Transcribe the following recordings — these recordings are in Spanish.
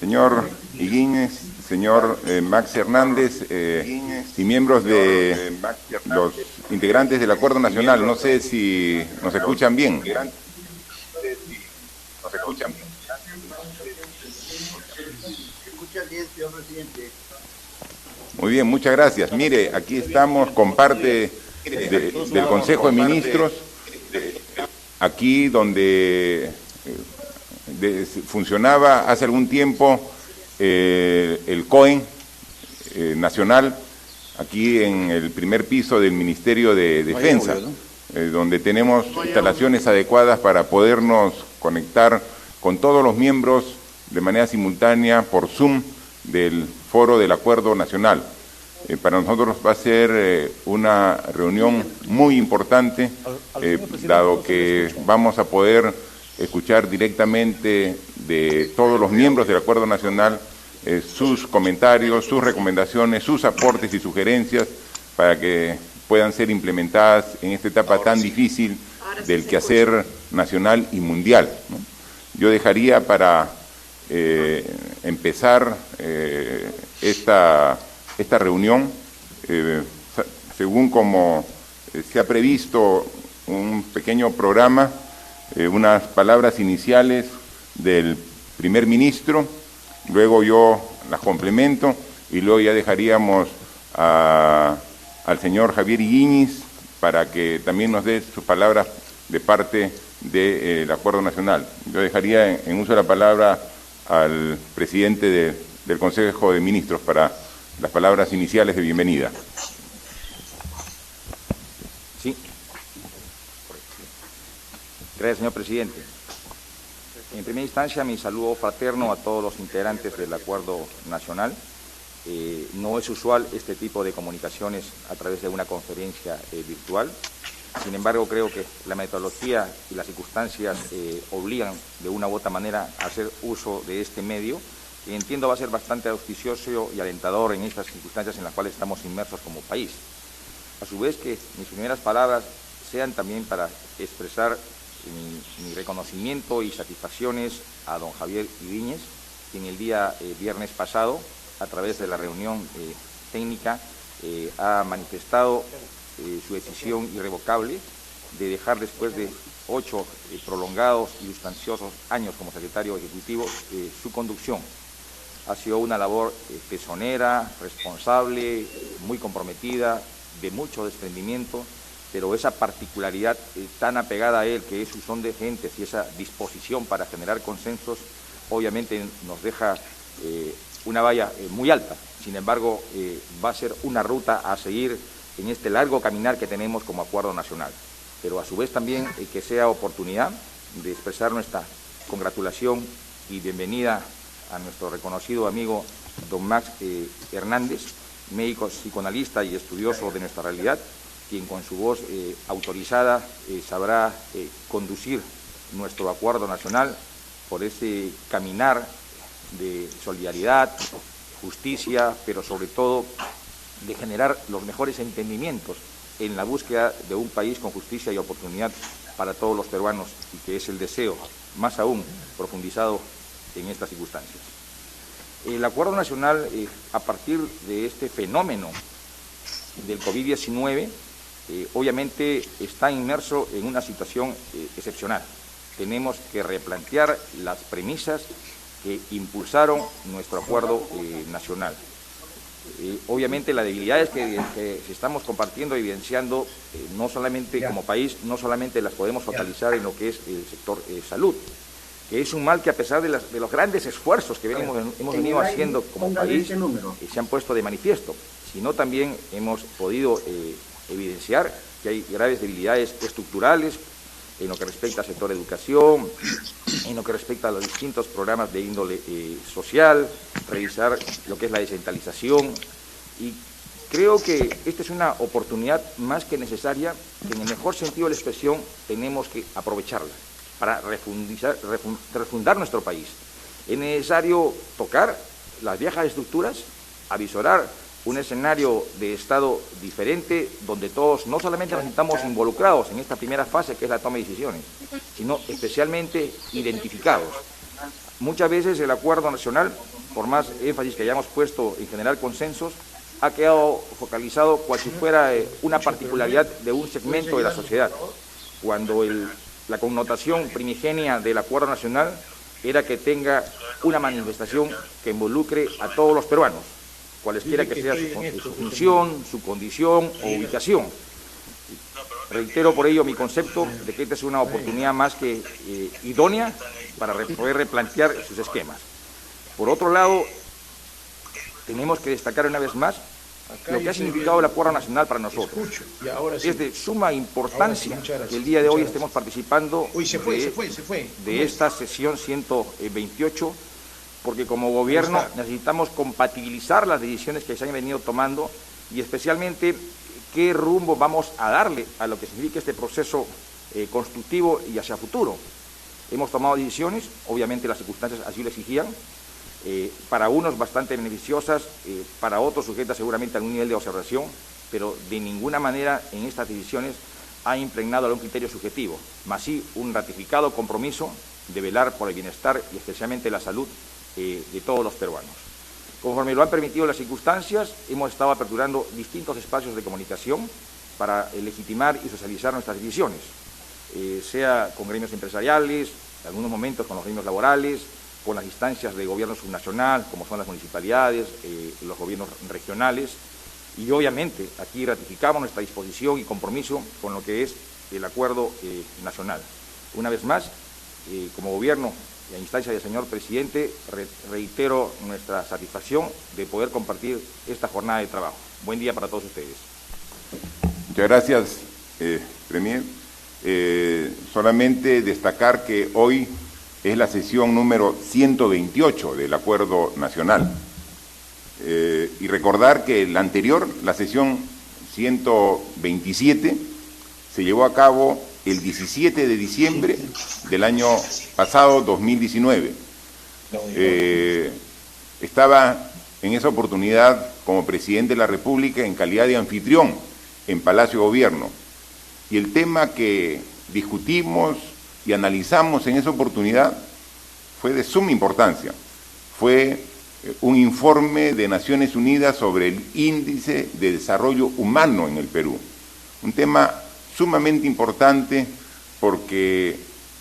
señor Higuines, señor Max Hernández y miembros de los integrantes del Acuerdo Nacional. No sé si nos escuchan bien. Señor presidente. Muy bien, muchas gracias. Mire, aquí estamos con parte del Consejo de Ministros, aquí donde funcionaba hace algún tiempo el COEN nacional, aquí en el primer piso del Ministerio de Defensa, donde tenemos instalaciones adecuadas para podernos conectar con todos los miembros de manera simultánea por Zoom del Foro del Acuerdo Nacional. Para nosotros va a ser una reunión muy importante, dado que vamos a poder escuchar directamente de todos los miembros del Acuerdo Nacional sus comentarios, sus recomendaciones, sus aportes y sugerencias para que puedan ser implementadas en esta etapa tan difícil del quehacer nacional y mundial, ¿no? Yo dejaría para empezar esta reunión, según como se ha previsto un pequeño programa, unas palabras iniciales del primer ministro, luego yo las complemento y luego ya dejaríamos al señor Javier Higuines para que también nos dé sus palabras de parte del Acuerdo Nacional. Yo dejaría en uso de la palabra al presidente del Consejo de Ministros para las palabras iniciales de bienvenida. Sí. Gracias, señor presidente. En primera instancia, mi saludo fraterno a todos los integrantes del Acuerdo Nacional. No es usual este tipo de comunicaciones a través de una conferencia virtual. Sin embargo, creo que la metodología y las circunstancias obligan de una u otra manera a hacer uso de este medio, que entiendo va a ser bastante auspicioso y alentador en estas circunstancias en las cuales estamos inmersos como país. A su vez, que mis primeras palabras sean también para expresar mi reconocimiento y satisfacciones a don Javier Higuines, quien el día viernes pasado, a través de la reunión técnica, ha manifestado su decisión irrevocable de dejar después de 8 prolongados y sustanciosos años como secretario ejecutivo su conducción. Ha sido una labor pionera, responsable, muy comprometida, de mucho desprendimiento, pero esa particularidad tan apegada a él, que es su son de gentes y esa disposición para generar consensos, obviamente nos deja una valla muy alta. Sin embargo, va a ser una ruta a seguir en este largo caminar que tenemos como Acuerdo Nacional, pero a su vez también que sea oportunidad de expresar nuestra congratulación y bienvenida a nuestro reconocido amigo don Max Hernández, médico psicoanalista y estudioso de nuestra realidad, quien con su voz autorizada sabrá conducir nuestro Acuerdo Nacional por ese caminar de solidaridad, justicia, pero sobre todo de generar los mejores entendimientos en la búsqueda de un país con justicia y oportunidad para todos los peruanos, y que es el deseo, más aún profundizado en estas circunstancias. El Acuerdo Nacional, a partir de este fenómeno del COVID-19, obviamente está inmerso en una situación excepcional. Tenemos que replantear las premisas que impulsaron nuestro Acuerdo Nacional. Obviamente las debilidades que estamos compartiendo y evidenciando, no solamente como país, no solamente las podemos focalizar en lo que es el sector salud, que es un mal que a pesar de los grandes esfuerzos que hemos venido haciendo como país, se han puesto de manifiesto, sino también hemos podido evidenciar que hay graves debilidades estructurales en lo que respecta al sector educación, en lo que respecta a los distintos programas de índole social, revisar lo que es la descentralización, y creo que esta es una oportunidad más que necesaria, que en el mejor sentido de la expresión tenemos que aprovecharla para refundar nuestro país. Es necesario tocar las viejas estructuras, avisorar un escenario de Estado diferente, donde todos no solamente nos sintamos involucrados en esta primera fase, que es la toma de decisiones, sino especialmente identificados. Muchas veces el acuerdo nacional, por más énfasis que hayamos puesto en generar consensos, ha quedado focalizado cual si fuera una particularidad de un segmento de la sociedad, cuando la connotación primigenia del acuerdo nacional era que tenga una manifestación que involucre a todos los peruanos, cualesquiera que sea su función, su condición o ubicación. Reitero por ello mi concepto de que esta es una oportunidad más que idónea para poder replantear sus esquemas. Por otro lado, tenemos que destacar una vez más lo que ha significado el acuerdo nacional para nosotros. Es de suma importancia que el día de hoy estemos participando de esta sesión 128, porque como gobierno necesitamos compatibilizar las decisiones que se han venido tomando y especialmente qué rumbo vamos a darle a lo que significa este proceso constructivo y hacia futuro. Hemos tomado decisiones, obviamente las circunstancias así lo exigían, para unos bastante beneficiosas, para otros sujetas seguramente a un nivel de observación, pero de ninguna manera en estas decisiones ha impregnado algún criterio subjetivo, más sí un ratificado compromiso de velar por el bienestar y especialmente la salud de todos los peruanos. Conforme lo han permitido las circunstancias, hemos estado aperturando distintos espacios de comunicación para legitimar y socializar nuestras decisiones, sea con gremios empresariales, en algunos momentos con los gremios laborales, con las instancias de gobierno subnacional, como son las municipalidades, los gobiernos regionales, y obviamente aquí ratificamos nuestra disposición y compromiso con lo que es el acuerdo nacional. Una vez más, como gobierno y a instancia del señor presidente, reitero nuestra satisfacción de poder compartir esta jornada de trabajo. Buen día para todos ustedes. Muchas gracias, Premier. Solamente destacar que hoy es la sesión número 128 del Acuerdo Nacional. Y recordar que la anterior, la sesión 127, se llevó a cabo el 17 de diciembre del año pasado, 2019. Estaba en esa oportunidad como presidente de la República en calidad de anfitrión en Palacio de Gobierno. Y el tema que discutimos y analizamos en esa oportunidad fue de suma importancia. Fue un informe de Naciones Unidas sobre el índice de desarrollo humano en el Perú. Un tema sumamente importante porque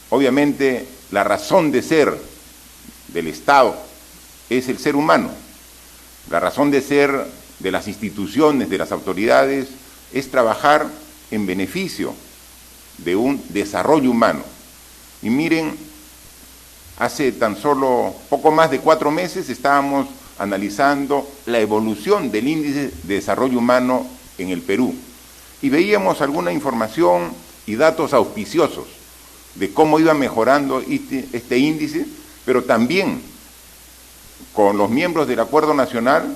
obviamente la razón de ser del Estado es el ser humano. La razón de ser de las instituciones, de las autoridades, es trabajar en beneficio de un desarrollo humano. Y miren, hace tan solo poco más de 4 meses estábamos analizando la evolución del índice de desarrollo humano en el Perú y veíamos alguna información y datos auspiciosos de cómo iba mejorando este índice, pero también con los miembros del Acuerdo Nacional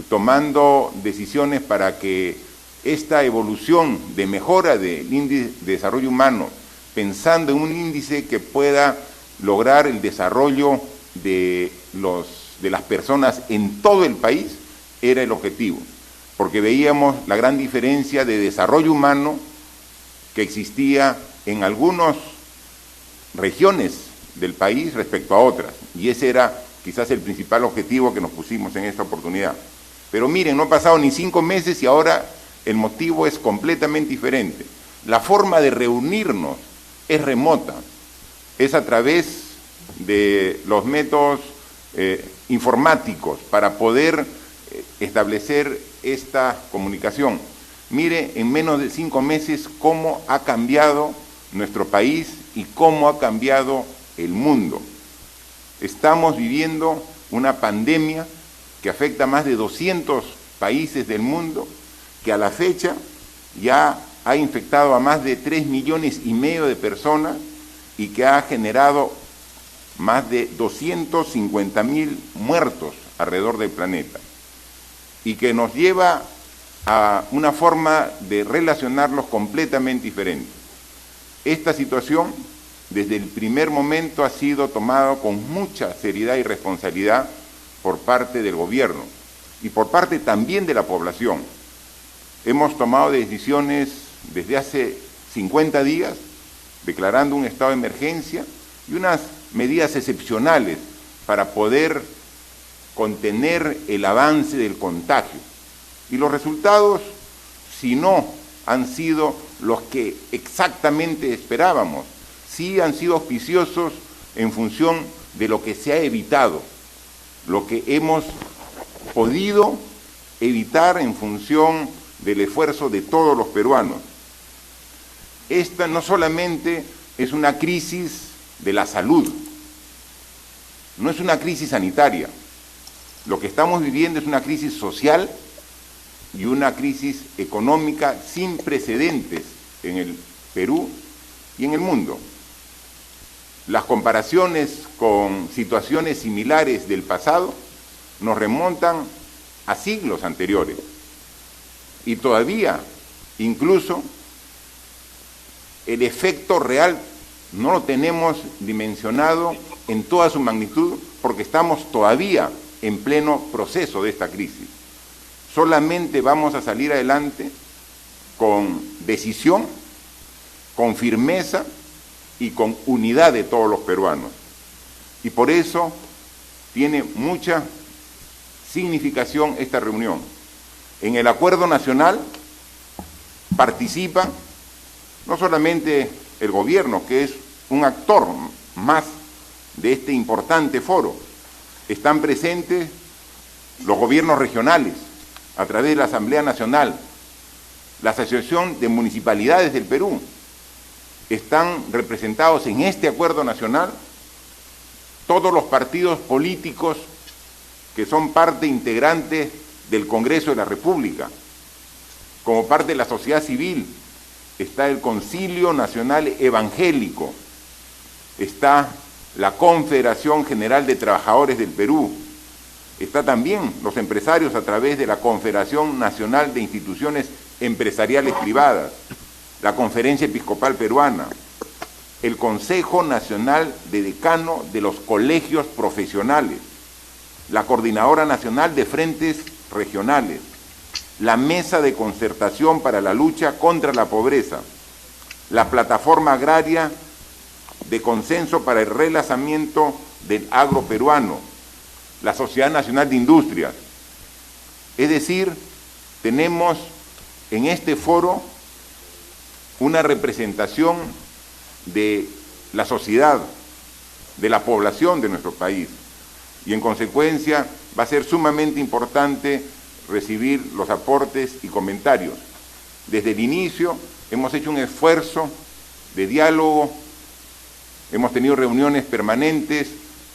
tomando decisiones para que esta evolución de mejora del índice de desarrollo humano, pensando en un índice que pueda lograr el desarrollo de las personas en todo el país, era el objetivo, porque veíamos la gran diferencia de desarrollo humano que existía en algunas regiones del país respecto a otras, y ese era quizás el principal objetivo que nos pusimos en esta oportunidad. Pero miren, no ha pasado ni 5 meses y ahora el motivo es completamente diferente. La forma de reunirnos es remota, es a través de los métodos informáticos para poder establecer esta comunicación. Mire, en menos de 5 meses cómo ha cambiado nuestro país y cómo ha cambiado el mundo. Estamos viviendo una pandemia que afecta a más de 200 países del mundo, que a la fecha ya ha infectado a más de 3,5 millones de personas y que ha generado más de 250,000 muertos alrededor del planeta, y que nos lleva a una forma de relacionarlos completamente diferente. Esta situación, desde el primer momento, ha sido tomada con mucha seriedad y responsabilidad por parte del gobierno y por parte también de la población. Hemos tomado decisiones desde hace 50 días, declarando un estado de emergencia, y unas medidas excepcionales para poder contener el avance del contagio. Y los resultados, si no han sido los que exactamente esperábamos, sí han sido auspiciosos en función de lo que se ha evitado, lo que hemos podido evitar en función del esfuerzo de todos los peruanos. Esta no solamente es una crisis de la salud, no es una crisis sanitaria. Lo que estamos viviendo es una crisis social y una crisis económica sin precedentes en el Perú y en el mundo. Las comparaciones con situaciones similares del pasado nos remontan a siglos anteriores y todavía, incluso, el efecto real no lo tenemos dimensionado en toda su magnitud porque estamos todavía en pleno proceso de esta crisis. Solamente vamos a salir adelante con decisión, con firmeza y con unidad de todos los peruanos. Y por eso tiene mucha significación esta reunión. En el Acuerdo Nacional participa no solamente el gobierno, que es un actor más de este importante foro, están presentes los gobiernos regionales, a través de la Asamblea Nacional, la Asociación de Municipalidades del Perú, están representados en este acuerdo nacional todos los partidos políticos que son parte integrante del Congreso de la República. Como parte de la sociedad civil está el Concilio Nacional Evangélico, está la Confederación General de Trabajadores del Perú, está también los empresarios a través de la Confederación Nacional de Instituciones Empresariales Privadas, la Conferencia Episcopal Peruana, el Consejo Nacional de Decano de los Colegios Profesionales, la Coordinadora Nacional de Frentes Regionales, la Mesa de Concertación para la Lucha contra la Pobreza, la Plataforma Agraria de Consenso para el Relanzamiento del Agro Peruano, la Sociedad Nacional de Industrias. Es decir, tenemos en este foro una representación de la sociedad, de la población de nuestro país, y en consecuencia va a ser sumamente importante recibir los aportes y comentarios. Desde el inicio hemos hecho un esfuerzo de diálogo, hemos tenido reuniones permanentes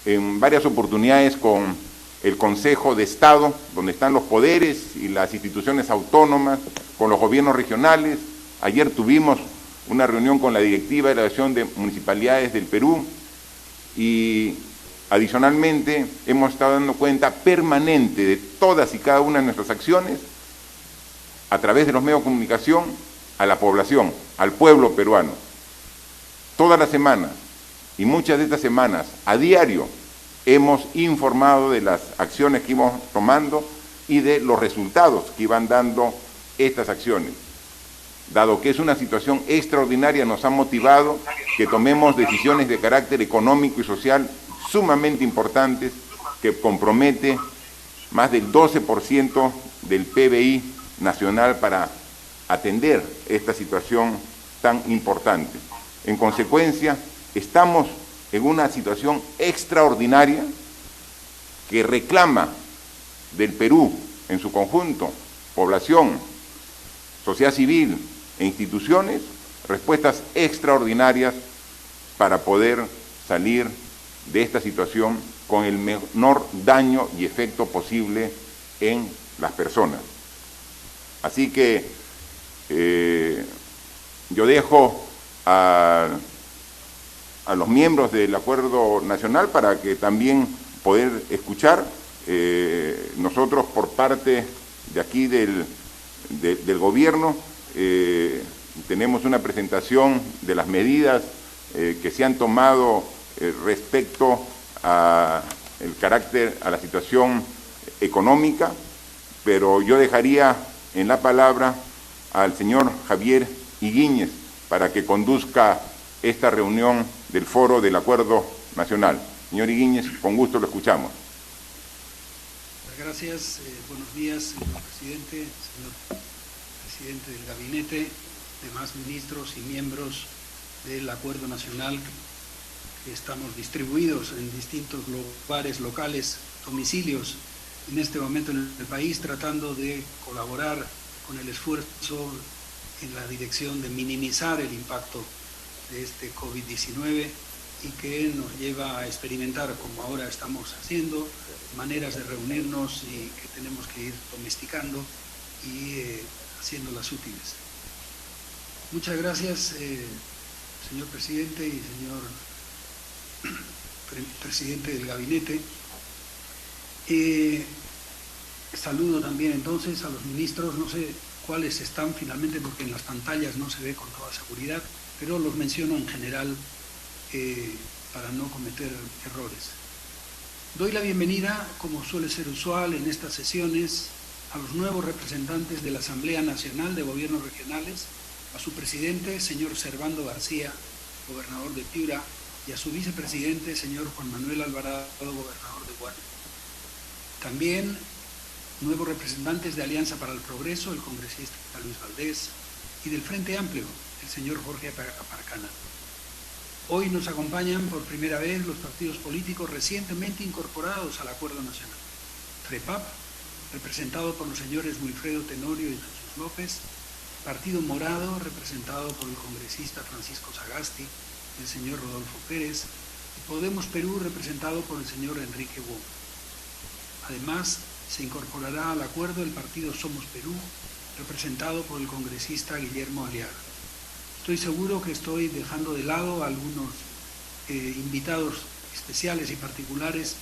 en varias oportunidades con el Consejo de Estado, donde están los poderes y las instituciones autónomas, con los gobiernos regionales. Ayer tuvimos una reunión con la directiva de la Asociación de Municipalidades del Perú y adicionalmente hemos estado dando cuenta permanente de todas y cada una de nuestras acciones a través de los medios de comunicación a la población, al pueblo peruano. Todas las semanas y muchas de estas semanas, a diario, hemos informado de las acciones que íbamos tomando y de los resultados que iban dando estas acciones. Dado que es una situación extraordinaria, nos ha motivado que tomemos decisiones de carácter económico y social sumamente importantes que compromete más del 12% del PBI nacional para atender esta situación tan importante. En consecuencia, estamos en una situación extraordinaria que reclama del Perú en su conjunto, población, sociedad civil e instituciones, respuestas extraordinarias para poder salir de esta situación con el menor daño y efecto posible en las personas. Así que yo dejo a los miembros del Acuerdo Nacional para que también poder escuchar. Nosotros por parte de aquí del gobierno tenemos una presentación de las medidas que se han tomado respecto a la situación económica, pero yo dejaría en la palabra al señor Javier Higuíñez para que conduzca esta reunión del Foro del Acuerdo Nacional. Señor Higuíñez, con gusto lo escuchamos. Gracias, buenos días, señor presidente del gabinete, demás ministros y miembros del Acuerdo Nacional, que estamos distribuidos en distintos lugares locales, domicilios, en este momento en el país, tratando de colaborar con el esfuerzo en la dirección de minimizar el impacto de este COVID-19 y que nos lleva a experimentar, como ahora estamos haciendo, maneras de reunirnos y que tenemos que ir domesticando y haciéndolas útiles. Muchas gracias, señor presidente y señor presidente del gabinete. Saludo también entonces a los ministros, no sé cuáles están finalmente porque en las pantallas no se ve con toda seguridad, pero los menciono en general para no cometer errores. Doy la bienvenida, como suele ser usual en estas sesiones, a los nuevos representantes de la Asamblea Nacional de Gobiernos Regionales, a su presidente, señor Servando García, gobernador de Piura, y a su vicepresidente, señor Juan Manuel Alvarado, gobernador de Guanajuato. También nuevos representantes de Alianza para el Progreso, el congresista Luis Valdés, y del Frente Amplio, el señor Jorge Aparcana. Hoy nos acompañan por primera vez los partidos políticos recientemente incorporados al Acuerdo Nacional. FREPAP, representado por los señores Wilfredo Tenorio y Jesús López, Partido Morado, representado por el congresista Francisco Sagasti, el señor Rodolfo Pérez, y Podemos Perú, representado por el señor Enrique Wong. Además, se incorporará al acuerdo el partido Somos Perú, representado por el congresista Guillermo Aliaga. Estoy seguro que estoy dejando de lado a algunos invitados especiales y particulares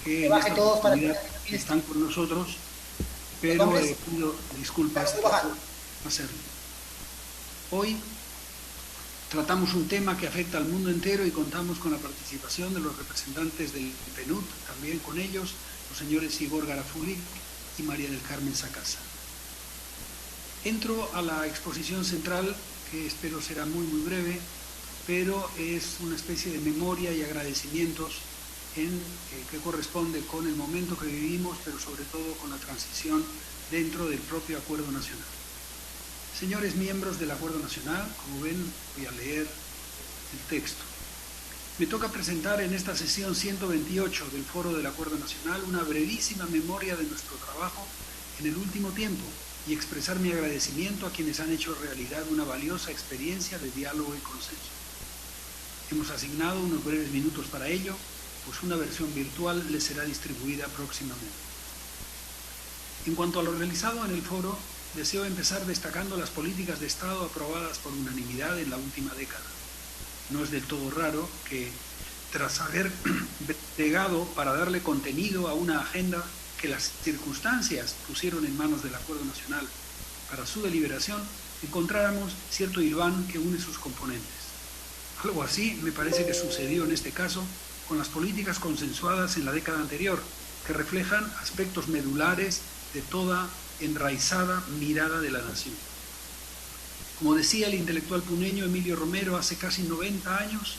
que en esta oportunidad están con nosotros, pero pido disculpas por hacerlo. Hoy tratamos un tema que afecta al mundo entero y contamos con la participación de los representantes del PNUD, también con ellos, los señores Igor Garafuli y María del Carmen Sacasa. Entro a la exposición central, que espero será muy breve, pero es una especie de memoria y agradecimientos que corresponde con el momento que vivimos, pero sobre todo con la transición dentro del propio Acuerdo Nacional. Señores miembros del Acuerdo Nacional, como ven, voy a leer el texto. Me toca presentar en esta sesión 128 del Foro del Acuerdo Nacional una brevísima memoria de nuestro trabajo en el último tiempo y expresar mi agradecimiento a quienes han hecho realidad una valiosa experiencia de diálogo y consenso. Hemos asignado unos breves minutos para ello, pues una versión virtual les será distribuida próximamente. En cuanto a lo realizado en el foro, deseo empezar destacando las políticas de Estado aprobadas por unanimidad en la última década. No es del todo raro que, tras haber bregado para darle contenido a una agenda que las circunstancias pusieron en manos del Acuerdo Nacional para su deliberación, encontráramos cierto hilván que une sus componentes. Algo así me parece que sucedió en este caso con las políticas consensuadas en la década anterior, que reflejan aspectos medulares de toda enraizada mirada de la nación. Como decía el intelectual puneño Emilio Romero hace casi 90 años,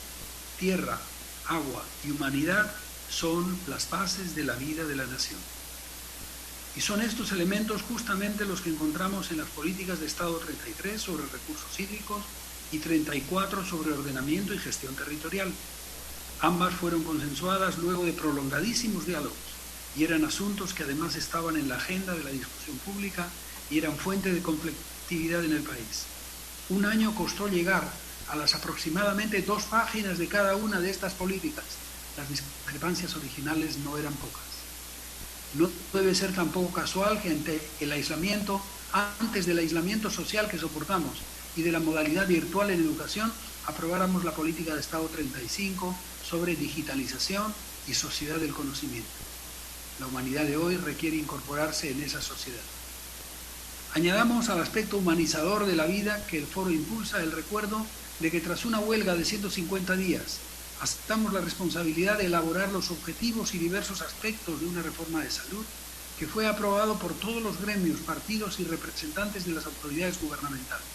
tierra, agua y humanidad son las bases de la vida de la nación. Y son estos elementos justamente los que encontramos en las políticas de Estado 33 sobre recursos hídricos y 34 sobre ordenamiento y gestión territorial. Ambas fueron consensuadas luego de prolongadísimos diálogos y eran asuntos que además estaban en la agenda de la discusión pública y eran fuente de conflictividad en el país. Un año costó llegar a las aproximadamente 2 páginas de cada una de estas políticas. Las discrepancias originales no eran pocas. No debe ser tampoco casual que ante el aislamiento, antes del aislamiento social que soportamos y de la modalidad virtual en educación, aprobáramos la política de Estado 35 sobre digitalización y sociedad del conocimiento. La humanidad de hoy requiere incorporarse en esa sociedad. Añadamos al aspecto humanizador de la vida que el foro impulsa el recuerdo de que tras una huelga de 150 días aceptamos la responsabilidad de elaborar los objetivos y diversos aspectos de una reforma de salud que fue aprobado por todos los gremios, partidos y representantes de las autoridades gubernamentales.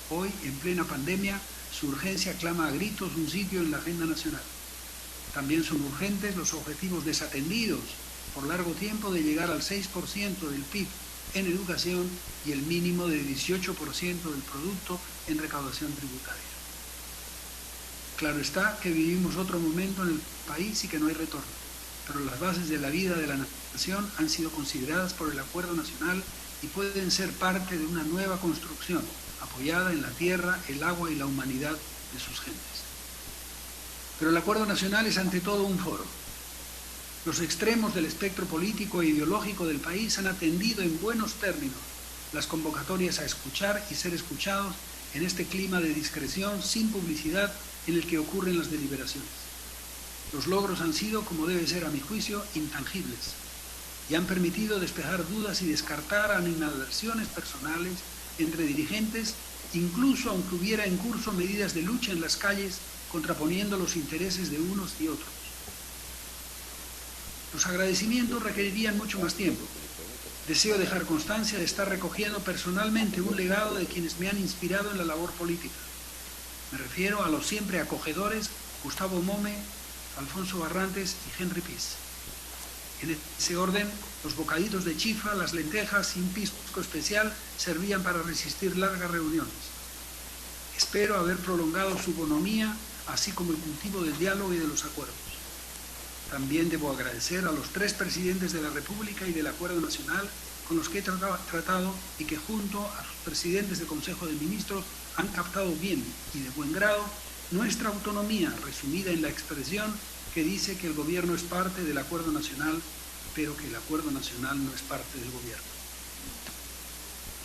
Hoy, en plena pandemia, Su urgencia clama a gritos un sitio en la agenda nacional. También son urgentes los objetivos desatendidos por largo tiempo de llegar al 6% del PIB en educación y el mínimo de 18% del producto en recaudación tributaria. Claro está que vivimos otro momento en el país y que no hay retorno, pero las bases de la vida de la nación han sido consideradas por el Acuerdo Nacional y pueden ser parte de una nueva construcción apoyada en la tierra, el agua y la humanidad de sus gentes. Pero el Acuerdo Nacional es ante todo un foro. Los extremos del espectro político e ideológico del país han atendido en buenos términos las convocatorias a escuchar y ser escuchados en este clima de discreción sin publicidad en el que ocurren las deliberaciones. Los logros han sido, como debe ser a mi juicio, intangibles y han permitido despejar dudas y descartar animadversiones personales entre dirigentes, incluso aunque hubiera en curso medidas de lucha en las calles contraponiendo los intereses de unos y otros. Los agradecimientos requerirían mucho más tiempo. Deseo dejar constancia de estar recogiendo personalmente un legado de quienes me han inspirado en la labor política. Me refiero a los siempre acogedores Gustavo Mome, Alfonso Barrantes y Henry Piz. En ese orden, los bocaditos de chifa, las lentejas sin pisco especial servían para resistir largas reuniones. Espero haber prolongado su bonomía, así como el cultivo del diálogo y de los acuerdos. También debo agradecer a los 3 presidentes de la República y del Acuerdo Nacional con los que he tratado y que junto a sus presidentes del Consejo de Ministros han captado bien y de buen grado nuestra autonomía, resumida en la expresión que dice que el gobierno es parte del Acuerdo Nacional, pero que el Acuerdo Nacional no es parte del gobierno.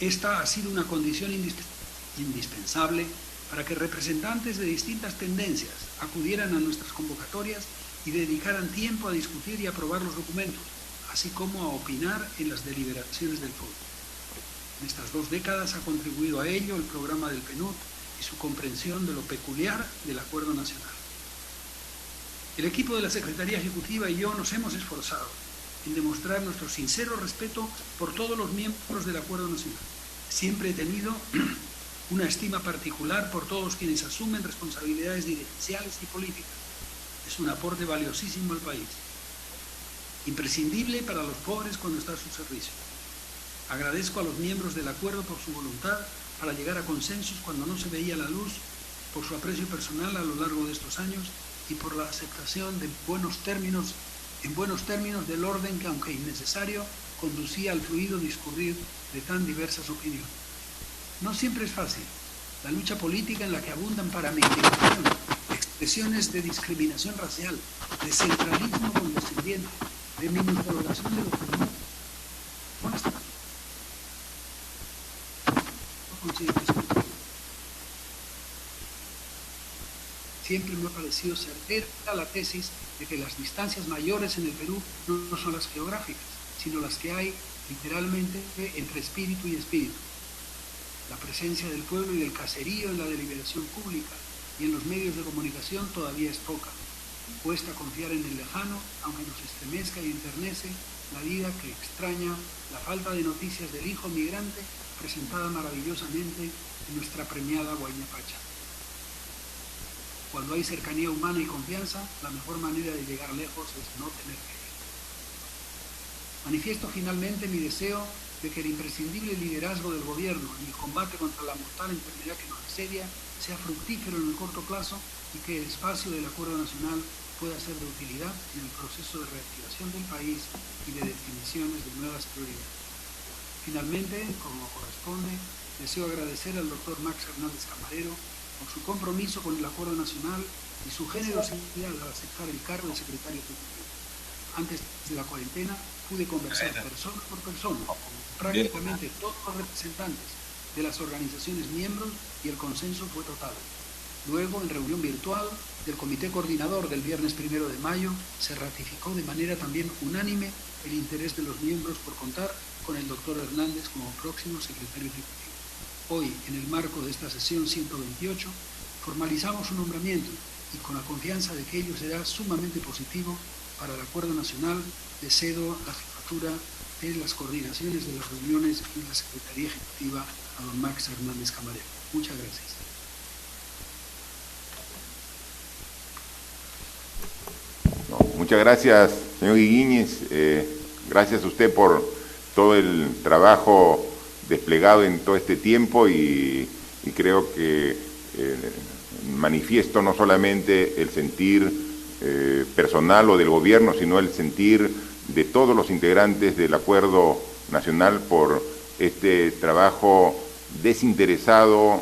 Esta ha sido una condición indispensable para que representantes de distintas tendencias acudieran a nuestras convocatorias y dedicaran tiempo a discutir y aprobar los documentos, así como a opinar en las deliberaciones del foro. En estas 2 décadas ha contribuido a ello el programa del PNUD y su comprensión de lo peculiar del Acuerdo Nacional. El equipo de la Secretaría Ejecutiva y yo nos hemos esforzado en demostrar nuestro sincero respeto por todos los miembros del Acuerdo Nacional. Siempre he tenido una estima particular por todos quienes asumen responsabilidades dirigenciales y políticas. Es un aporte valiosísimo al país, imprescindible para los pobres cuando está a su servicio. Agradezco a los miembros del acuerdo por su voluntad para llegar a consensos cuando no se veía la luz, por su aprecio personal a lo largo de estos años y por la aceptación de en buenos términos del orden que, aunque innecesario, conducía al fluido discurrir de tan diversas opiniones. No siempre es fácil. La lucha política en la que abundan para mi indignación expresiones de discriminación racial, de centralismo condescendiente, de minusvaloración de los demás. Siempre me ha parecido certera la tesis de que las distancias mayores en el Perú no son las geográficas, sino las que hay literalmente entre espíritu y espíritu. La presencia del pueblo y del caserío en la deliberación pública y en los medios de comunicación todavía es poca. Cuesta confiar en el lejano, aunque nos estremezca y enternece la vida que extraña la falta de noticias del hijo migrante presentada maravillosamente en nuestra premiada Huayna Pacha. Cuando hay cercanía humana y confianza, la mejor manera de llegar lejos es no tener que ir. Manifiesto finalmente mi deseo de que el imprescindible liderazgo del gobierno en el combate contra la mortal enfermedad que nos asedia sea fructífero en el corto plazo y que el espacio del Acuerdo Nacional pueda ser de utilidad en el proceso de reactivación del país y de definiciones de nuevas prioridades. Finalmente, como corresponde, deseo agradecer al doctor Max Hernández Camarero por su compromiso con el Acuerdo Nacional y su generosidad al aceptar el cargo de secretario ejecutivo. Antes de la cuarentena pude conversar persona por persona con prácticamente todos los representantes de las organizaciones miembros y el consenso fue total. Luego, en reunión virtual del Comité Coordinador del viernes 1 de mayo, se ratificó de manera también unánime el interés de los miembros por contar con el doctor Hernández como próximo secretario ejecutivo. Hoy, en el marco de esta sesión 128, formalizamos su nombramiento y con la confianza de que ello será sumamente positivo para el Acuerdo Nacional, le cedo la jefatura de las coordinaciones de las reuniones en la Secretaría Ejecutiva a don Max Hernández Camarero. Muchas gracias. Muchas gracias, señor Guiguíñez. Gracias a usted por todo el trabajo desplegado en todo este tiempo y creo que manifiesto no solamente el sentir personal o del gobierno, sino el sentir de todos los integrantes del Acuerdo Nacional por este trabajo desinteresado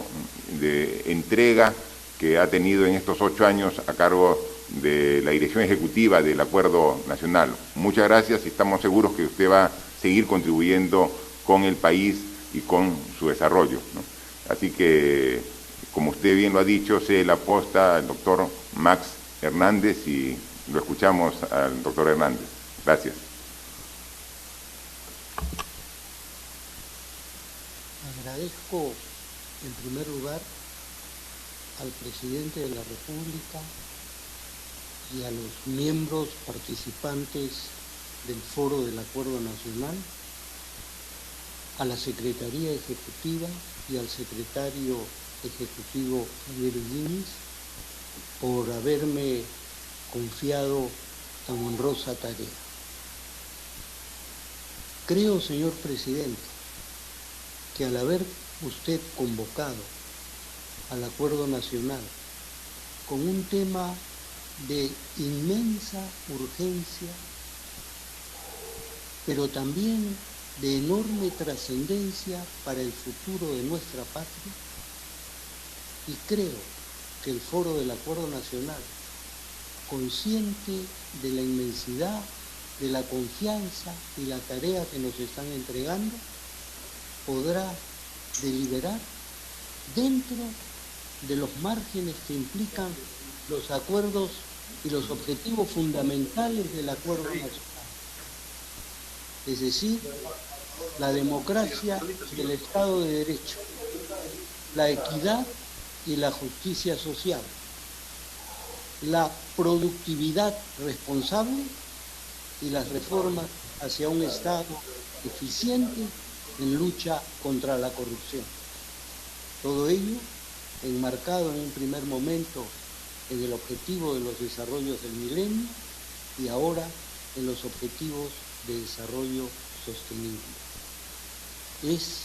de entrega que ha tenido en estos 8 años a cargo de la dirección ejecutiva del Acuerdo Nacional. Muchas gracias y estamos seguros que usted va a seguir contribuyendo con el país y con su desarrollo, ¿no? Así que, como usted bien lo ha dicho, se le aposta al doctor Max Hernández y lo escuchamos al doctor Hernández. Gracias. Agradezco en primer lugar al presidente de la República y a los miembros participantes del Foro del Acuerdo Nacional, a la Secretaría Ejecutiva y al Secretario Ejecutivo Javier Guiguíñez por haberme confiado tan honrosa tarea. Creo, señor presidente, que al haber usted convocado al Acuerdo Nacional con un tema de inmensa urgencia, pero también de enorme trascendencia para el futuro de nuestra patria, y creo que el Foro del Acuerdo Nacional, consciente de la inmensidad, de la confianza y la tarea que nos están entregando, podrá deliberar dentro de los márgenes que implican los acuerdos y los objetivos fundamentales del Acuerdo Nacional. Es decir, la democracia y el Estado de Derecho, la equidad y la justicia social, la productividad responsable y las reformas hacia un Estado eficiente en lucha contra la corrupción. Todo ello enmarcado en un primer momento en el objetivo de los desarrollos del milenio y ahora en los objetivos de desarrollo sostenible. Es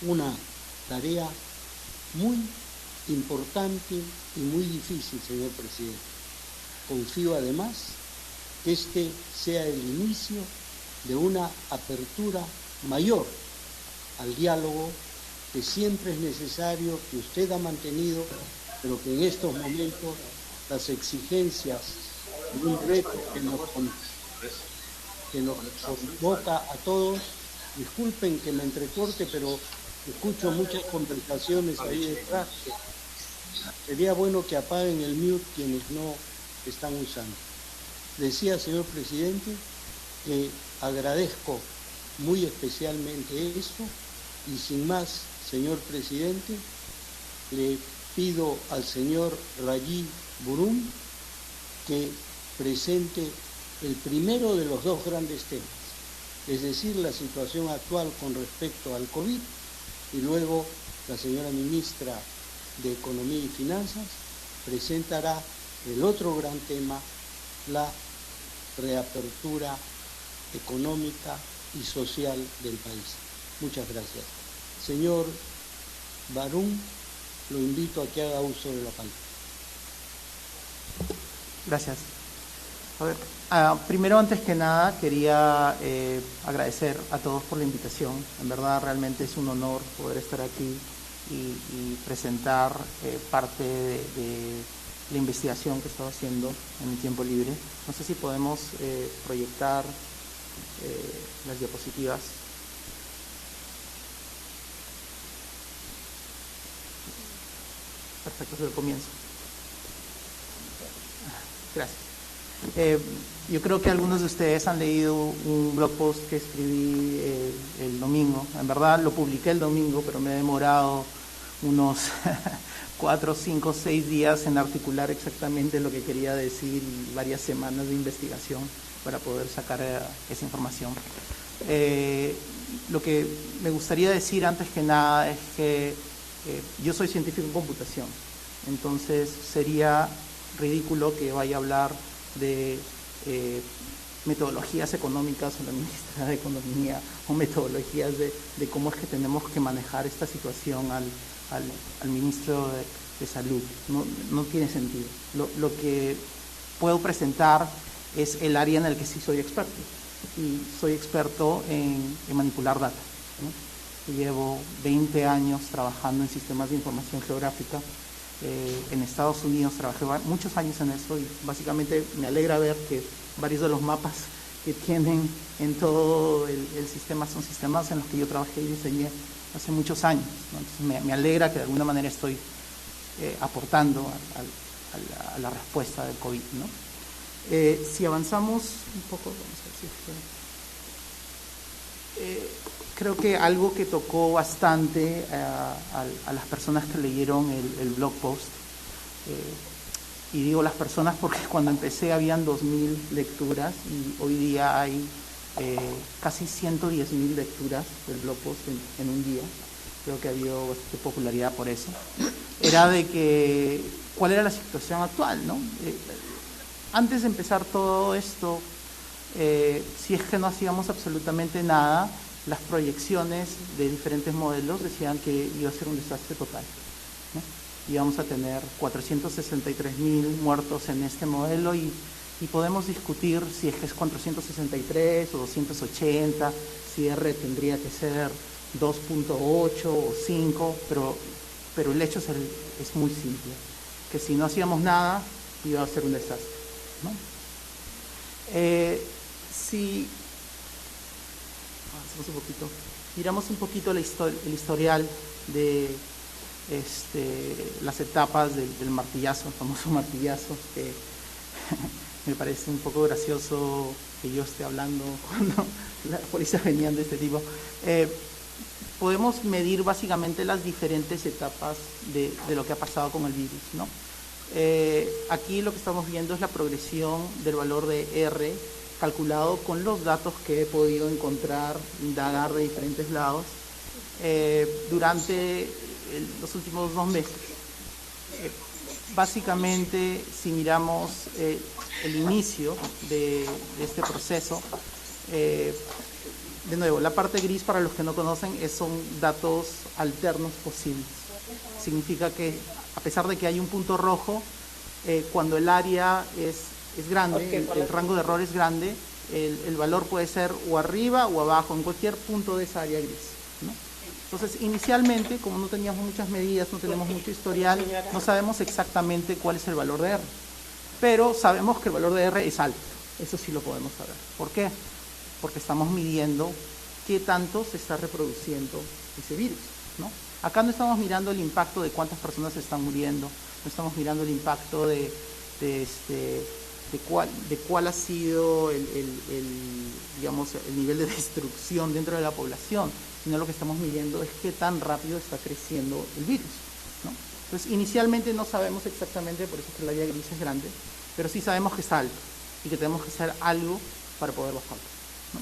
una tarea muy importante y muy difícil, señor presidente. Confío además que este sea el inicio de una apertura mayor al diálogo que siempre es necesario, que usted ha mantenido, pero que en estos momentos las exigencias de un reto que nos convoca a todos. Disculpen que me entrecorte, pero escucho muchas conversaciones ahí detrás. Sería bueno que apaguen el mute quienes no están usando. Decía, señor presidente, que agradezco muy especialmente esto y sin más, señor presidente, le pido al señor Rajiv Burun que presente el primero de los dos grandes temas, es decir, la situación actual con respecto al COVID, y luego la señora ministra de Economía y Finanzas presentará el otro gran tema, la reapertura económica y social del país. Muchas gracias. Señor Burun, lo invito a que haga uso de la palabra. Gracias. A ver, primero, antes que nada, quería agradecer a todos por la invitación. En verdad, realmente es un honor poder estar aquí y presentar parte de la investigación que estaba haciendo en mi tiempo libre. No sé si podemos proyectar las diapositivas. Perfecto, desde el comienzo. Gracias. Yo creo que algunos de ustedes han leído un blog post que escribí el domingo. En verdad lo publiqué el domingo, pero me he demorado unos 4, 5, 6 días en articular exactamente lo que quería decir y varias semanas de investigación para poder sacar esa información. Lo que me gustaría decir antes que nada es que yo soy científico en computación, entonces sería ridículo que vaya a hablar de metodologías económicas o la ministra de Economía, o metodologías de cómo es que tenemos que manejar esta situación al ministro de Salud. No tiene sentido. Lo que puedo presentar es el área en el que sí soy experto, y soy experto en manipular data, ¿no? Llevo 20 años trabajando en sistemas de información geográfica. En Estados Unidos trabajé muchos años en eso, y básicamente me alegra ver que varios de los mapas que tienen en todo el sistema son sistemas en los que yo trabajé y diseñé hace muchos años, ¿no? Entonces me alegra que de alguna manera estoy aportando a la respuesta del COVID, ¿no? Si avanzamos un poco, vamos a ver si creo que algo que tocó bastante a las personas que leyeron el blog post, y digo las personas porque cuando empecé habían 2.000 lecturas y hoy día hay casi 110.000 lecturas del blog post en un día. Creo que ha habido bastante popularidad por eso. Era de que, ¿cuál era la situación actual, no? Antes de empezar todo esto, si es que no hacíamos absolutamente nada, las proyecciones de diferentes modelos decían que iba a ser un desastre total, ¿no? Íbamos a tener 463.000 muertos en este modelo, y podemos discutir si es que es 463 o 280, si R tendría que ser 2.8 o 5, pero el hecho es muy simple, que si no hacíamos nada iba a ser un desastre, ¿no? Si avanzamos un poquito, miramos un poquito el historial de las etapas del martillazo, el famoso martillazo, que me parece un poco gracioso que yo esté hablando cuando las policías venían de este tipo. Podemos medir básicamente las diferentes etapas de lo que ha pasado con el virus, ¿no? Aquí lo que estamos viendo es la progresión del valor de R calculado con los datos que he podido encontrar, indagar de diferentes lados durante los últimos 2 meses. Básicamente, si miramos el inicio de este proceso, de nuevo, la parte gris, para los que no conocen, son datos alternos posibles. Significa que a pesar de que hay un punto rojo, cuando el área es grande, el rango de error es grande, el valor puede ser o arriba o abajo, en cualquier punto de esa área gris, ¿no? Entonces, inicialmente, como no teníamos muchas medidas, no tenemos mucho historial, no sabemos exactamente cuál es el valor de R. Pero sabemos que el valor de R es alto, eso sí lo podemos saber. ¿Por qué? Porque estamos midiendo qué tanto se está reproduciendo ese virus, ¿no? Acá no estamos mirando el impacto de cuántas personas están muriendo, no estamos mirando el impacto de cuál ha sido digamos, el nivel de destrucción dentro de la población, sino lo que estamos midiendo es qué tan rápido está creciendo el virus, ¿no? Entonces, inicialmente no sabemos exactamente, por eso es que el área gris es grande, pero sí sabemos que está alto y que tenemos que hacer algo para poder bajarlo, ¿no?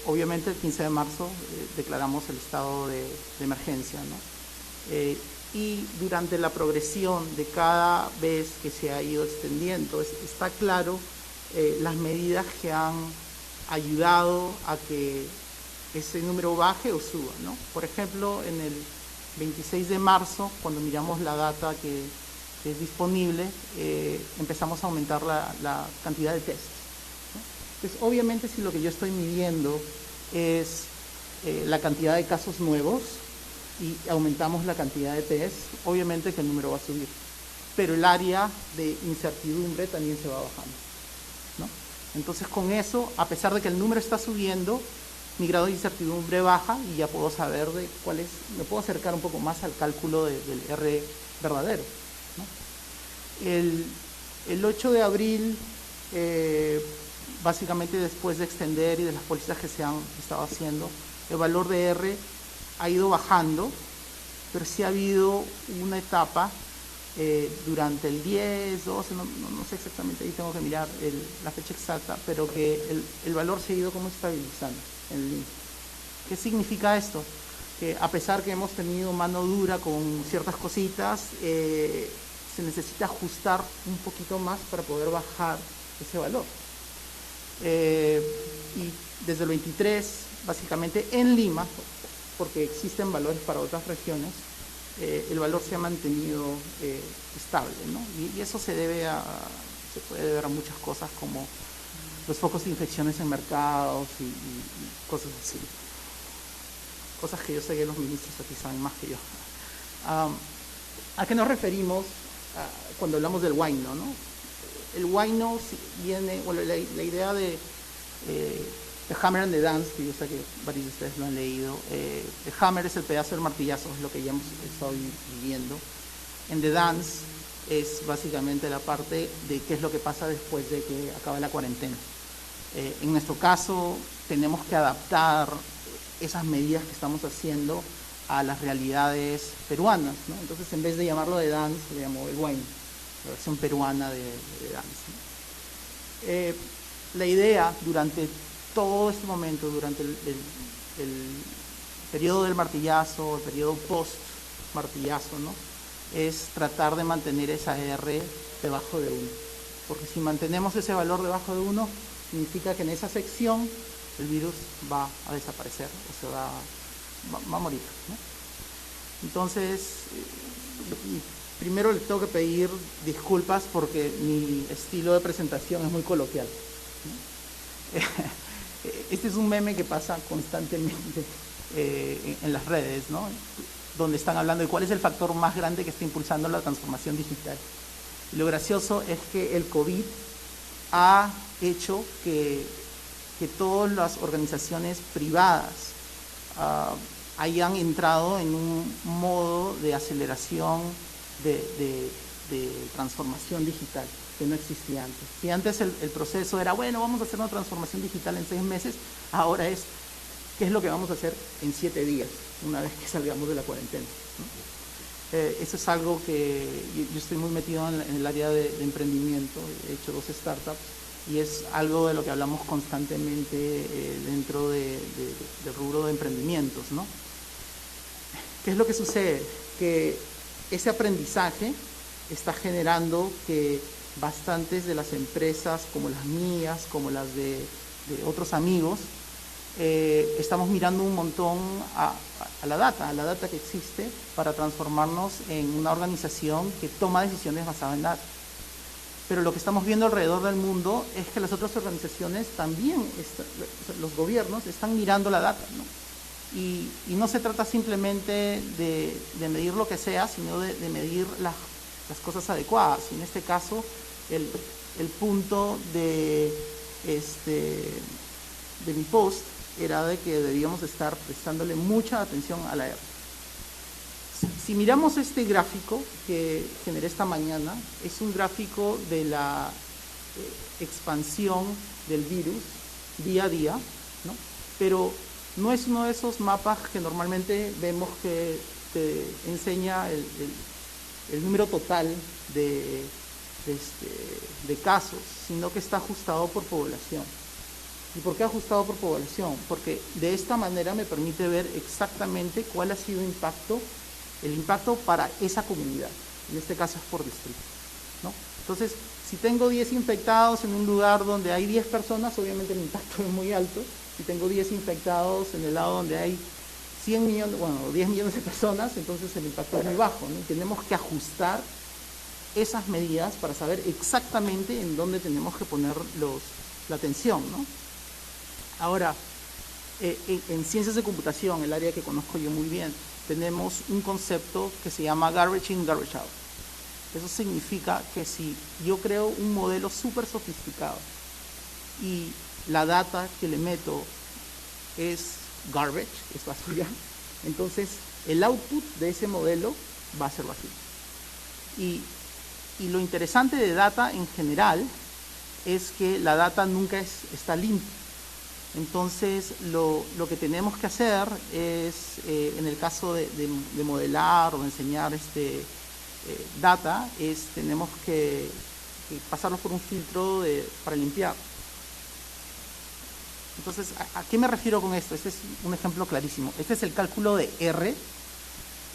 Obviamente, el 15 de marzo declaramos el estado de emergencia, ¿no? Y durante la progresión de cada vez que se ha ido extendiendo, está claro las medidas que han ayudado a que ese número baje o suba, ¿no? Por ejemplo, en el 26 de marzo, cuando miramos la data que es disponible, empezamos a aumentar la cantidad de tests, ¿no? Entonces, obviamente, si lo que yo estoy midiendo es la cantidad de casos nuevos y aumentamos la cantidad de test, obviamente que el número va a subir. Pero el área de incertidumbre también se va bajando, ¿no? Entonces, con eso, a pesar de que el número está subiendo, mi grado de incertidumbre baja y ya puedo saber de cuál es, me puedo acercar un poco más al cálculo del R verdadero, ¿no? El 8 de abril, básicamente después de extender y de las políticas que se han estado haciendo, el valor de R ha ido bajando, pero sí ha habido una etapa durante el 10, 12, no sé exactamente, ahí tengo que mirar la fecha exacta, pero que el valor se ha ido como estabilizando en el límite. ¿Qué significa esto? Que a pesar que hemos tenido mano dura con ciertas cositas, se necesita ajustar un poquito más para poder bajar ese valor. Y desde el 23, básicamente en Lima, porque existen valores para otras regiones, el valor se ha mantenido estable, ¿no? Y eso se puede deber a muchas cosas como los focos de infecciones en mercados y cosas así. Cosas que yo sé que los ministros aquí saben más que yo. ¿A qué nos referimos cuando hablamos del huayno, ¿no? El huayno viene, bueno, la idea de The Hammer and the Dance, que yo sé que varios de ustedes lo han leído. The Hammer es el pedazo del martillazo, es lo que ya hemos estado viviendo. En The Dance es básicamente la parte de qué es lo que pasa después de que acaba la cuarentena. En nuestro caso, tenemos que adaptar esas medidas que estamos haciendo a las realidades peruanas, ¿no? Entonces, en vez de llamarlo de dance, le llamó el huayno, la versión peruana de dance, ¿no? La idea durante todo este momento, durante el periodo del martillazo, el periodo post-martillazo, ¿no?, es tratar de mantener esa R debajo de 1. Porque si mantenemos ese valor debajo de 1, significa que en esa sección el virus va a desaparecer, o sea, va a morir, ¿no? Entonces, primero le tengo que pedir disculpas porque mi estilo de presentación es muy coloquial, ¿no? Este es un meme que pasa constantemente en las redes, ¿no?, donde están hablando de cuál es el factor más grande que está impulsando la transformación digital. Y lo gracioso es que el COVID ha hecho que todas las organizaciones privadas hayan entrado en un modo de aceleración de transformación digital que no existía antes. Si antes el proceso era, bueno, vamos a hacer una transformación digital en 6 meses, ahora es, ¿qué es lo que vamos a hacer en 7 días, una vez que salgamos de la cuarentena, ¿no? Eso es algo que yo estoy muy metido en el área de emprendimiento, he hecho 2 startups, y es algo de lo que hablamos constantemente dentro del rubro de emprendimientos, ¿no? ¿Qué es lo que sucede? Que ese aprendizaje está generando que bastantes de las empresas, como las mías, como las de otros amigos, estamos mirando un montón a la data que existe para transformarnos en una organización que toma decisiones basadas en data. Pero lo que estamos viendo alrededor del mundo es que las otras organizaciones también, los gobiernos, están mirando la data, ¿no? Y no se trata simplemente de medir lo que sea, sino de medir las cosas adecuadas. Y en este caso, el punto de mi post era de que debíamos estar prestándole mucha atención a la R. Si miramos este gráfico que generé esta mañana, es un gráfico de la expansión del virus día a día, ¿no? Pero no es uno de esos mapas que normalmente vemos que te enseña el número total de casos, sino que está ajustado por población. ¿Y por qué ajustado por población? Porque de esta manera me permite ver exactamente cuál ha sido el impacto para esa comunidad. En este caso es por distrito, ¿no? Entonces, si tengo 10 infectados en un lugar donde hay 10 personas, obviamente el impacto es muy alto. Si tengo 10 infectados en el lado donde hay 10 millones de personas, entonces el impacto es muy bajo, ¿no? Tenemos que ajustar esas medidas para saber exactamente en dónde tenemos que poner la atención, ¿no? Ahora, en ciencias de computación, el área que conozco yo muy bien, tenemos un concepto que se llama garbage in, garbage out. Eso significa que si yo creo un modelo súper sofisticado y la data que le meto es garbage, es basura, entonces el output de ese modelo va a ser vacío. Y lo interesante de data en general es que la data nunca está limpia. Entonces, lo que tenemos que hacer es, en el caso de modelar o de enseñar data, tenemos que pasarlo por un filtro para limpiar. Entonces, ¿a qué me refiero con esto? Este es un ejemplo clarísimo. Este es el cálculo de R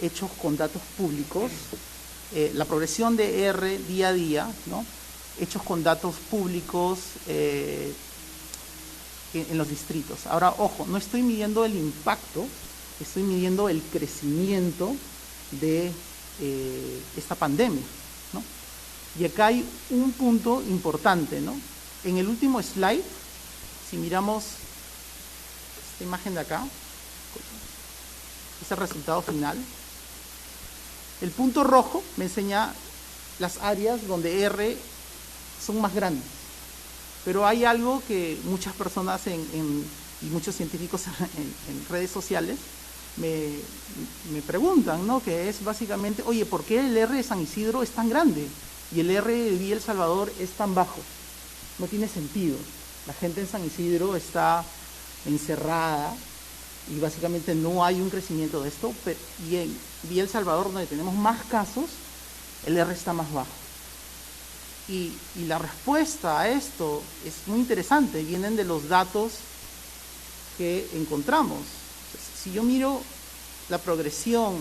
hecho con datos públicos, la progresión de R día a día, ¿no? hechos con datos públicos en los distritos. Ahora, ojo, no estoy midiendo el impacto, estoy midiendo el crecimiento de esta pandemia, ¿no? Y acá hay un punto importante, ¿no? En el último slide, si miramos esta imagen de acá, es el resultado final. El punto rojo me enseña las áreas donde R son más grandes. Pero hay algo que muchas personas y muchos científicos en redes sociales me preguntan, ¿no? Que es básicamente, oye, ¿por qué el R de San Isidro es tan grande y el R de Villa El Salvador es tan bajo? No tiene sentido. La gente en San Isidro está encerrada y básicamente no hay un crecimiento de esto, y en Villa El Salvador, donde tenemos más casos, el R está más bajo. Y la respuesta a esto es muy interesante, vienen de los datos que encontramos. Si yo miro la progresión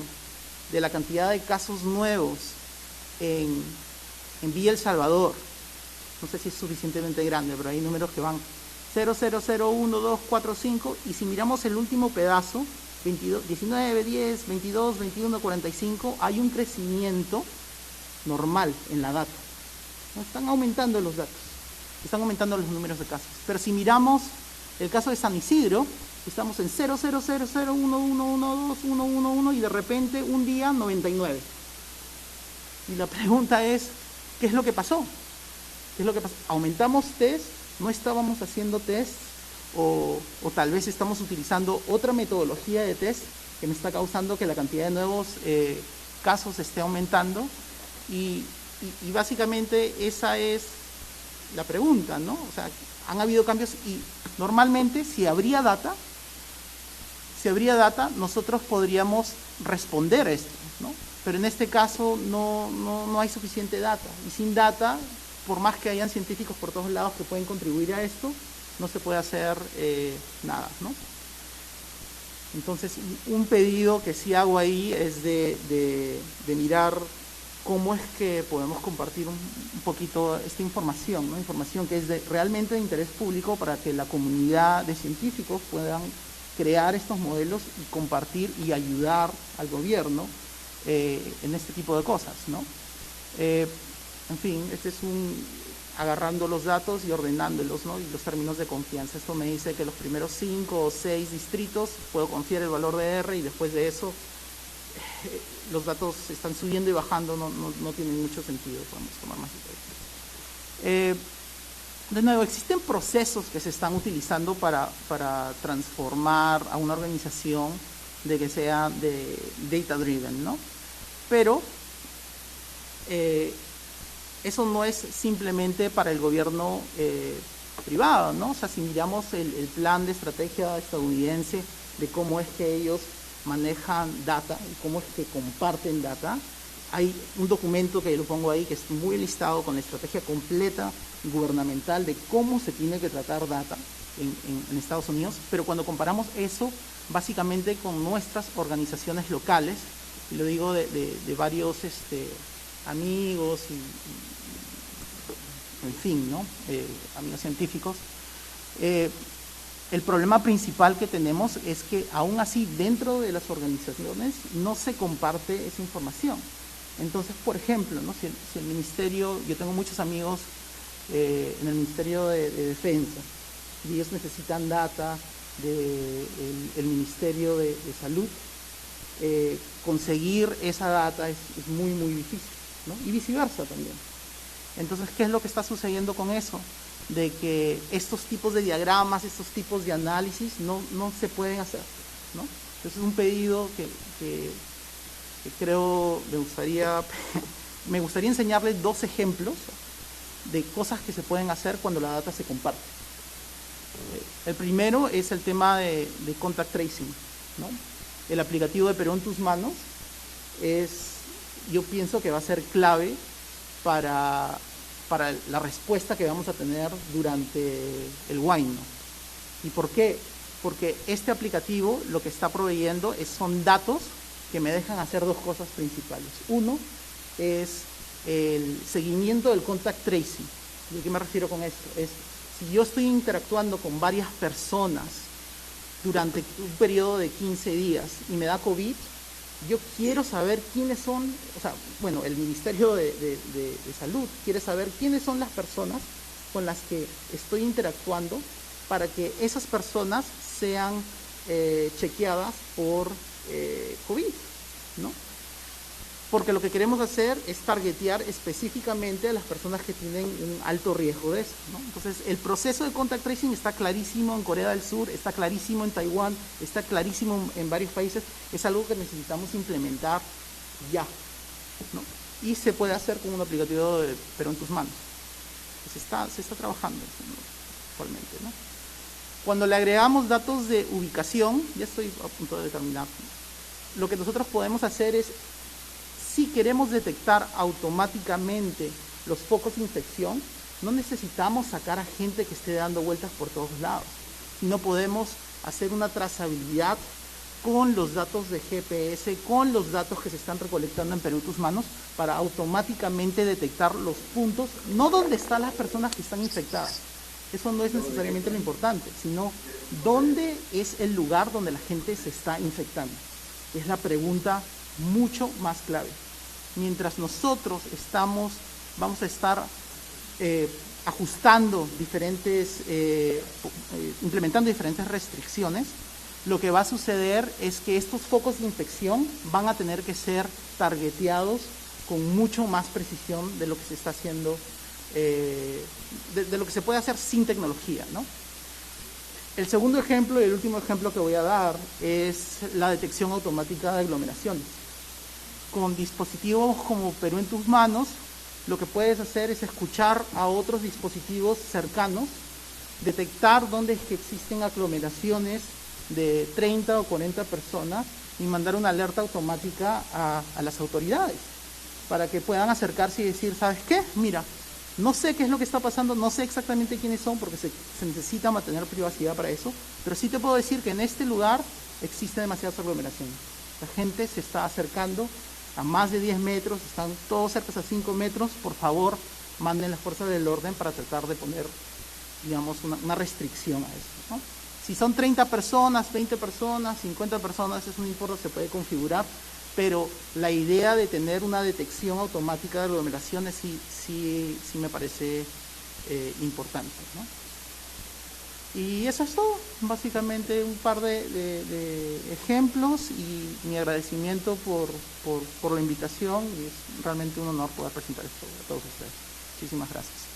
de la cantidad de casos nuevos en Villa El Salvador, no sé si es suficientemente grande, pero hay números que van 0, 0, 0, 1, 2, 4, 5, y si miramos el último pedazo, 22, 19, 10, 22, 21, 45, hay un crecimiento normal en la data. No están aumentando los datos, están aumentando los números de casos. Pero si miramos el caso de San Isidro, estamos en 0, 0, 0, 0, 1, 1, 1, 2, 1, 1, 1, y de repente un día 99. Y la pregunta es, ¿qué es lo que pasó? ¿Qué es lo que pasó? ¿Aumentamos test? ¿No estábamos haciendo test? O tal vez estamos utilizando otra metodología de test que me está causando que la cantidad de nuevos casos esté aumentando. Y básicamente esa es la pregunta, ¿no? O sea, han habido cambios y normalmente si habría data, nosotros podríamos responder a esto, ¿no? Pero en este caso no hay suficiente data. Y sin data, por más que hayan científicos por todos lados que pueden contribuir a esto, no se puede hacer nada, ¿no? Entonces, un pedido que sí hago ahí es de mirar cómo es que podemos compartir un poquito esta información, ¿no? Información que es realmente de interés público para que la comunidad de científicos puedan crear estos modelos y compartir y ayudar al gobierno en este tipo de cosas, ¿no? En fin, este es agarrando los datos y ordenándolos, ¿no? Y los términos de confianza. Esto me dice que los primeros 5 o 6 distritos puedo confiar el valor de R, y después de eso los datos están subiendo y bajando, no tienen mucho sentido. Podemos tomar más detalles. De nuevo, existen procesos que se están utilizando para transformar a una organización de que sea de data driven, ¿no? Pero eso no es simplemente para el gobierno privado, ¿no? O sea, si miramos el plan de estrategia estadounidense de cómo es que ellos manejan data y cómo es que comparten data, hay un documento que lo pongo ahí que es muy listado con la estrategia completa gubernamental de cómo se tiene que tratar data en Estados Unidos, pero cuando comparamos eso básicamente con nuestras organizaciones locales, y lo digo de varios amigos y en fin, ¿no? Amigos científicos, el problema principal que tenemos es que aún así dentro de las organizaciones no se comparte esa información. Entonces, por ejemplo, ¿no? si el ministerio, yo tengo muchos amigos en el Ministerio de Defensa, y ellos necesitan data del Ministerio de Salud, conseguir esa data es muy, muy difícil, ¿no? Y viceversa también. Entonces, ¿qué es lo que está sucediendo con eso? De que estos tipos de diagramas, estos tipos de análisis no se pueden hacer, ¿no? Entonces, es un pedido que creo me gustaría enseñarles 2 ejemplos de cosas que se pueden hacer cuando la data se comparte. El primero es el tema de contact tracing, ¿no? El aplicativo de Perú en tus manos yo pienso que va a ser clave para la respuesta que vamos a tener durante el WAIN, ¿no? ¿Y por qué? Porque este aplicativo lo que está proveyendo son datos que me dejan hacer 2 cosas principales. Uno es el seguimiento del contact tracing, ¿Y a qué me refiero con esto? Es, si yo estoy interactuando con varias personas durante un periodo de 15 días y me da COVID, yo quiero saber quiénes son, o sea, bueno, el Ministerio de Salud quiere saber quiénes son las personas con las que estoy interactuando para que esas personas sean chequeadas por COVID, ¿no? Porque lo que queremos hacer es targetear específicamente a las personas que tienen un alto riesgo de eso, ¿no? Entonces, el proceso de contact tracing está clarísimo en Corea del Sur, está clarísimo en Taiwán, está clarísimo en varios países. Es algo que necesitamos implementar ya, ¿no? Y se puede hacer con un aplicativo de Perú en tus manos. Se está trabajando actualmente, ¿no? Cuando le agregamos datos de ubicación, ya estoy a punto de terminar, lo que nosotros podemos hacer es, si queremos detectar automáticamente los focos de infección, no necesitamos sacar a gente que esté dando vueltas por todos lados, sino podemos hacer una trazabilidad con los datos de GPS, con los datos que se están recolectando en Perú Tus Manos, para automáticamente detectar los puntos, no donde están las personas que están infectadas. Eso no es necesariamente lo importante, sino dónde es el lugar donde la gente se está infectando. Es la pregunta mucho más clave. Mientras nosotros vamos a estar ajustando implementando diferentes restricciones, lo que va a suceder es que estos focos de infección van a tener que ser targeteados con mucho más precisión de lo que se está haciendo, de lo que se puede hacer sin tecnología, ¿no? El segundo ejemplo y el último ejemplo que voy a dar es la detección automática de aglomeraciones. Con dispositivos como Perú en tus manos, lo que puedes hacer es escuchar a otros dispositivos cercanos, detectar dónde es que existen aglomeraciones de 30 o 40 personas y mandar una alerta automática a las autoridades para que puedan acercarse y decir, ¿sabes qué? Mira, no sé qué es lo que está pasando, no sé exactamente quiénes son porque se necesita mantener privacidad para eso, pero sí te puedo decir que en este lugar existe demasiadas aglomeraciones. La gente se está acercando a más de 10 metros, están todos cerca a 5 metros, por favor, manden las fuerzas del orden para tratar de poner, digamos, una restricción a eso, ¿no? Si son 30 personas, 20 personas, 50 personas, eso no importa, se puede configurar, pero la idea de tener una detección automática de aglomeraciones sí me parece importante, ¿no? Y eso es todo, básicamente un par de ejemplos y mi agradecimiento por la invitación, y es realmente un honor poder presentar esto a todos ustedes. Muchísimas gracias.